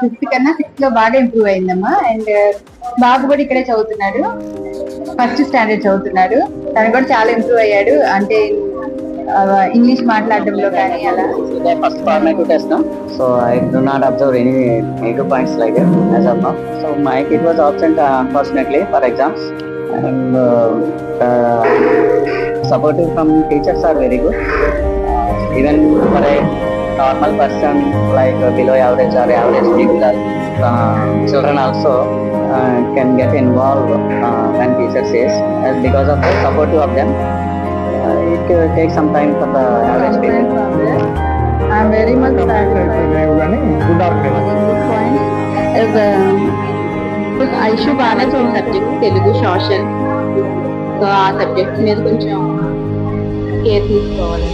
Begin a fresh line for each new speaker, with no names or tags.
Fifth కన్నా sixth లో బాగా ఇంప్రూవ్ అయిందమ్మా. అండ్ బాబు కూడా ఇక్కడే చదువుతున్నాడు, ఫస్ట్ స్టాండర్డ్ చదువుతున్నాడు. తను కూడా చాలా ఇంప్రూవ్ అయ్యాడు, అంటే ఇంగ్లీష్ మాట్లాడడంలో కానీ అలా.
First formative test, no? So I do not observe any negative points like that as of now. So my kid was absent unfortunately for exams, and supportive from teachers are very good. Even for a normal person like below average or average people, children also can get involved when teacher says, because of the supportive of them. It takes some time for the average people.
I'm very much
Aishu బాగానే చూడండి subject Telugu social. So ఆ subjects మీద కొంచెం care తీసుకోవాలి.